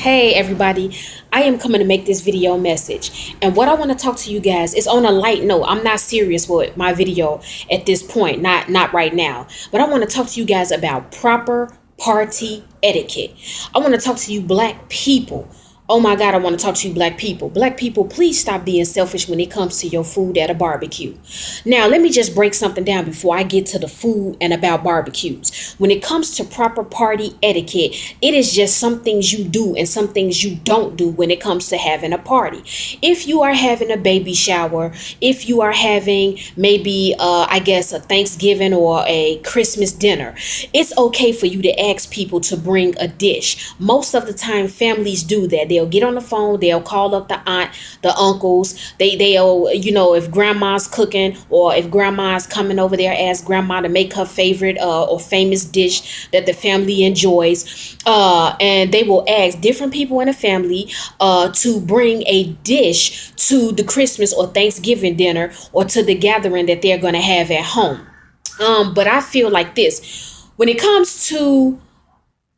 Hey everybody, I am coming to make this video message. And what I want to talk to you guys is on a light note. I'm not serious with my video at this point, not right now. But I want to talk to you guys about proper party etiquette. I want to talk to you black people. Oh my God, I want to talk to you black people. Black people, please stop being selfish when it comes to your food at a barbecue. Now, let me just break something down before I get to the food and about barbecues. When it comes to proper party etiquette, it is just some things you do and some things you don't do when it comes to having a party. If you are having a baby shower, if you are having maybe, I guess, a Thanksgiving or a Christmas dinner, it's okay for you to ask people to bring a dish. Most of the time, families do that. They'll get on the phone, they'll call up the aunt, the uncles, they'll, if grandma's cooking or if grandma's coming over there, ask grandma to make her favorite or famous dish that the family enjoys. And they will ask different people in the family to bring a dish to the Christmas or Thanksgiving dinner or to the gathering that they're going to have at home. But I feel like this, when it comes to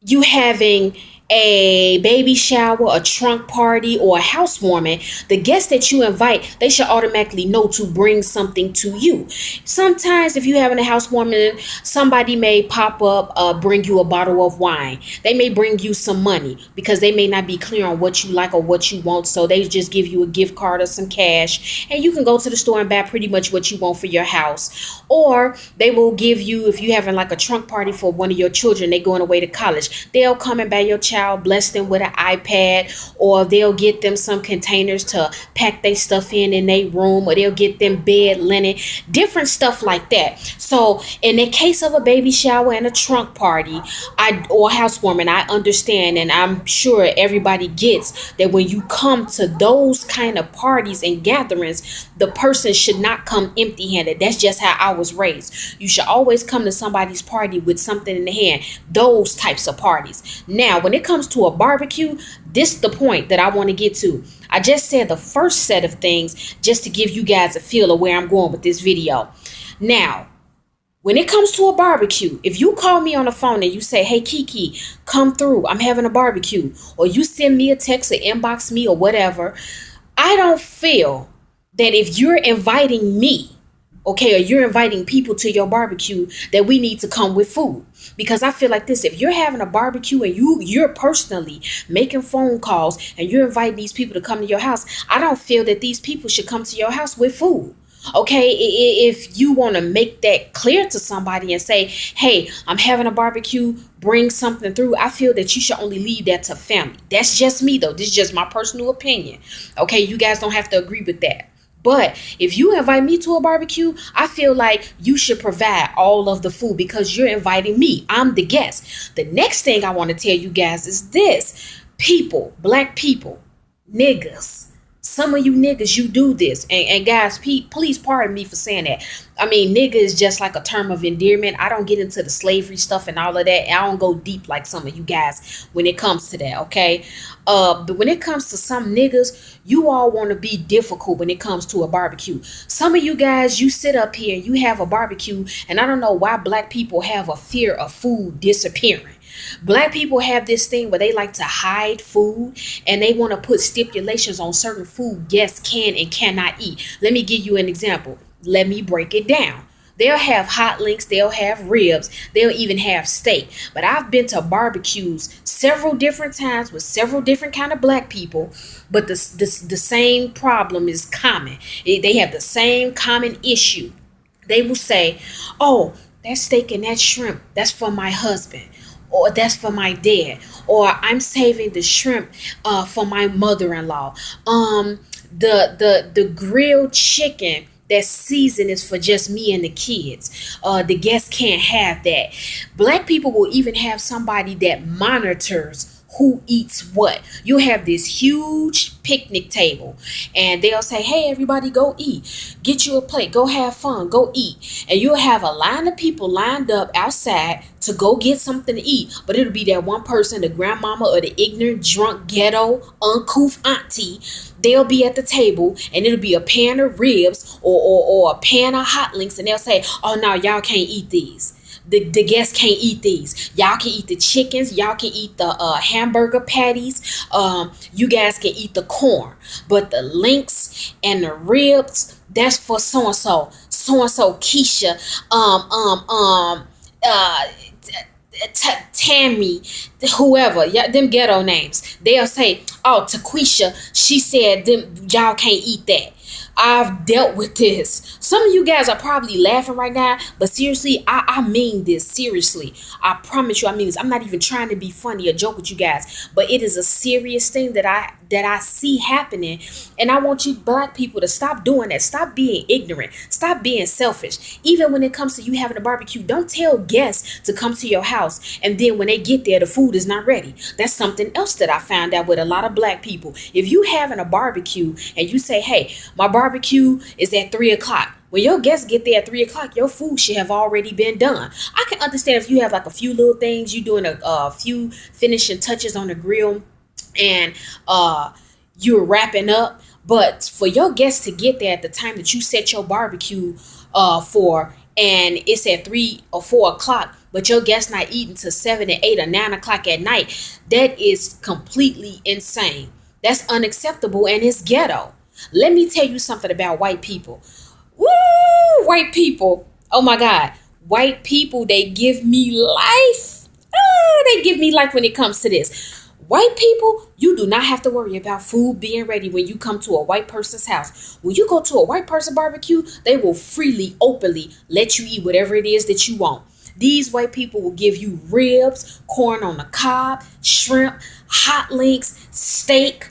you having a baby shower, a trunk party, or a housewarming, the guests that you invite, they should automatically know to bring something to you. Sometimes if you're having a housewarming, somebody may pop up, bring you a bottle of wine. They may bring you some money because they may not be clear on what you like or what you want. So they just give you a gift card or some cash and you can go to the store and buy pretty much what you want for your house. Or they will give you, if you're having like a trunk party for one of your children, they going away to college, they'll come and buy your child, bless them with an iPad, or they'll get them some containers to pack their stuff in their room, or they'll get them bed linen, different stuff like that. So in the case of a baby shower and a trunk party, or housewarming, I understand, and I'm sure everybody gets that when you come to those kind of parties and gatherings, the person should not come empty-handed. That's just how I was raised. You should always come to somebody's party with something in the hand. Those types of parties. Now, when it comes to a barbecue, this is the point that I want to get to. I just said the first set of things just to give you guys a feel of where I'm going with this video. Now, when it comes to a barbecue, if you call me on the phone and you say, hey, Kiki, come through, I'm having a barbecue, or you send me a text or inbox me or whatever, I don't feel that if you're inviting me, okay, or you're inviting people to your barbecue, that we need to come with food. Because I feel like this, if you're having a barbecue and you're personally making phone calls and you're inviting these people to come to your house, I don't feel that these people should come to your house with food. Okay, if you want to make that clear to somebody and say, hey, I'm having a barbecue, bring something through, I feel that you should only leave that to family. That's just me, though. This is just my personal opinion. Okay, you guys don't have to agree with that. But if you invite me to a barbecue, I feel like you should provide all of the food because you're inviting me. I'm the guest. The next thing I want to tell you guys is this. People, black people, niggas. Some of you niggas, you do this. And guys, please pardon me for saying that. I mean, nigga is just like a term of endearment. I don't get into the slavery stuff and all of that. I don't go deep like some of you guys when it comes to that, okay? But when it comes to some niggas, you all want to be difficult when it comes to a barbecue. Some of you guys, you sit up here and you have a barbecue, and I don't know why black people have a fear of food disappearing. Black people have this thing where they like to hide food and they want to put stipulations on certain food guests can and cannot eat. Let me give you an example. Let me break it down. They'll have hot links, they'll have ribs, they'll even have steak. But I've been to barbecues several different times with several different kind of black people, but the same problem is common. They have the same common issue. They will say, oh, that steak and that shrimp, that's for my husband. Or that's for my dad, or I'm saving the shrimp for my mother-in-law. The grilled chicken, that season is for just me and the kids. The guests can't have that. Black people will even have somebody that monitors who eats what. You'll have this huge picnic table and they'll say, hey, everybody go eat. Get you a plate. Go have fun. Go eat. And you'll have a line of people lined up outside to go get something to eat. But it'll be that one person, the grandmama or the ignorant, drunk, ghetto, uncouth auntie. They'll be at the table and it'll be a pan of ribs or a pan of hot links. And they'll say, oh, no, y'all can't eat these. the guests can't eat these. Y'all can eat the chickens. Y'all can eat the hamburger patties. You guys can eat the corn, but the links and the ribs, that's for so and so Keisha, uh, Tammy, whoever, yeah, them ghetto names. They'll say, "Oh, Taquisha, she said them y'all can't eat that." I've dealt with this. Some of you guys are probably laughing right now, but seriously, I mean this. Seriously, I promise you, I mean this. I'm not even trying to be funny or joke with you guys, but it is a serious thing that I see happening, and I want you black people to stop doing that. Stop being ignorant. Stop being selfish. Even when it comes to you having a barbecue, don't tell guests to come to your house, and then when they get there, the food is not ready. That's something else that I found out with a lot of black people. If you having a barbecue and you say, "Hey, my barbecue is at 3 o'clock." When your guests get there at 3 o'clock, your food should have already been done. I can understand if you have like a few little things, you doing a few finishing touches on the grill, and you're wrapping up. But for your guests to get there at the time that you set your barbecue for, and it's at 3 or 4 o'clock, but your guests not eating till 7 or 8 or 9 o'clock at night, that is completely insane. That's unacceptable, and it's ghetto. Let me tell you something about white people. Woo! White people. Oh my God. White people, they give me life. They give me life when it comes to this. White people, you do not have to worry about food being ready when you come to a white person's house. When you go to a white person barbecue, they will freely, openly let you eat whatever it is that you want. These white people will give you ribs, corn on the cob, shrimp, hot links, steak.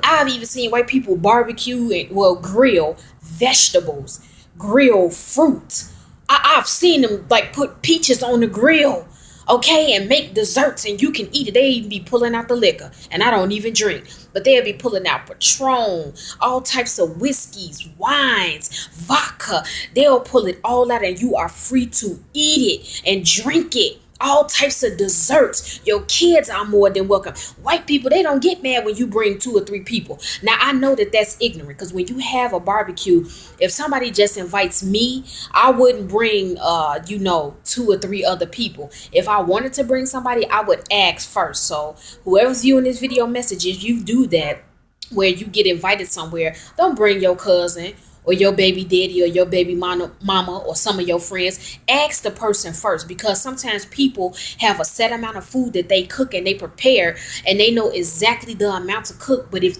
I've even seen white people barbecue and grill vegetables, grill fruit. I've seen them like put peaches on the grill, okay, and make desserts, and you can eat it. They even be pulling out the liquor, and I don't even drink, but they'll be pulling out Patron, all types of whiskeys, wines, vodka. They'll pull it all out, and you are free to eat it and drink it. All types of desserts. Your kids are more than welcome. White people, they don't get mad when you bring 2 or 3 people. Now, I know that that's ignorant, because when you have a barbecue, if somebody just invites me, I wouldn't bring 2 or 3 other people. If I wanted to bring somebody, I would ask first. So whoever's viewing this video message, if you do that, where you get invited somewhere, don't bring your cousin or your baby daddy or your baby mama or some of your friends. Ask the person first, because sometimes people have a set amount of food that they cook and they prepare, and they know exactly the amount to cook. But if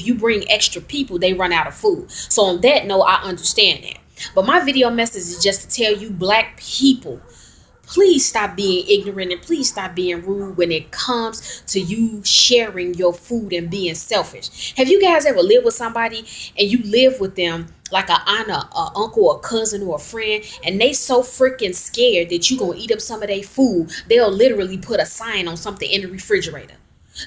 you bring extra people, they run out of food. So on that note, I understand that. But my video message is just to tell you, black people, please stop being ignorant, and please stop being rude when it comes to you sharing your food and being selfish. Have you guys ever lived with somebody and you live with them like an aunt, a uncle, a cousin, or a friend, and they so freaking scared that you gonna eat up some of their food, they'll literally put a sign on something in the refrigerator?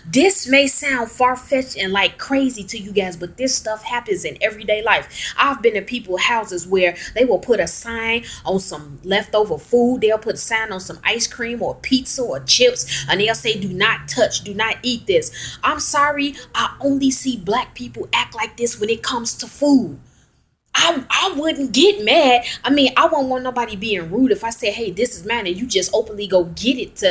This may sound far-fetched and like crazy to you guys, but this stuff happens in everyday life. I've been in people's houses where they will put a sign on some leftover food. They'll put a sign on some ice cream or pizza or chips, and they'll say, "Do not touch, do not eat this." I'm sorry, I only see black people act like this when it comes to food. I wouldn't get mad. I mean, I won't want nobody being rude if I say, "Hey, this is mine," and you just openly go get it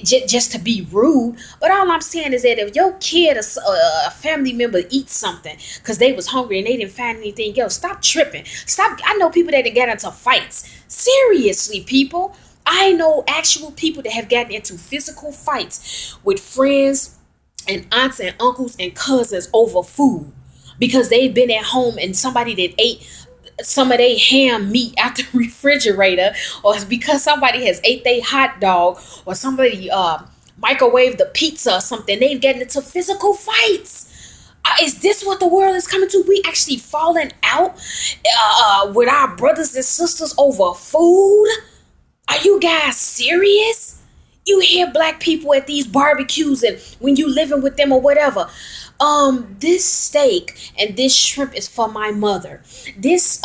just to be rude. But all I'm saying is that if your kid or a family member eats something because they was hungry and they didn't find anything else, stop tripping. Stop. I know people that get into fights. Seriously, people. I know actual people that have gotten into physical fights with friends and aunts and uncles and cousins over food, because they've been at home and somebody that ate some of their ham meat out the refrigerator, or because somebody has ate their hot dog, or somebody microwaved the pizza or something. They've gotten into physical fights. Is this what the world is coming to? We actually falling out with our brothers and sisters over food? Are you guys serious? You hear black people at these barbecues, and when you living with them or whatever, this steak and this shrimp is for my mother. These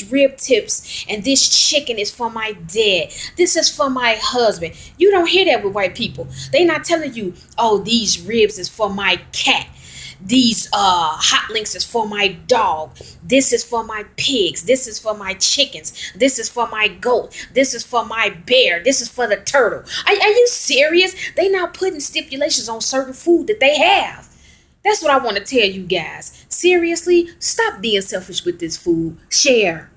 rib tips and this chicken is for my dad. This is for my husband. You don't hear that with white people. They not telling you, "Oh, these ribs is for my cat. these hot links is for my dog, this is for my pigs, this is for my chickens, this is for my goat, this is for my bear, this is for the turtle. Are you serious? They not putting stipulations on certain food that they have. That's what I want to tell you guys. Seriously, stop being selfish with this food. Share.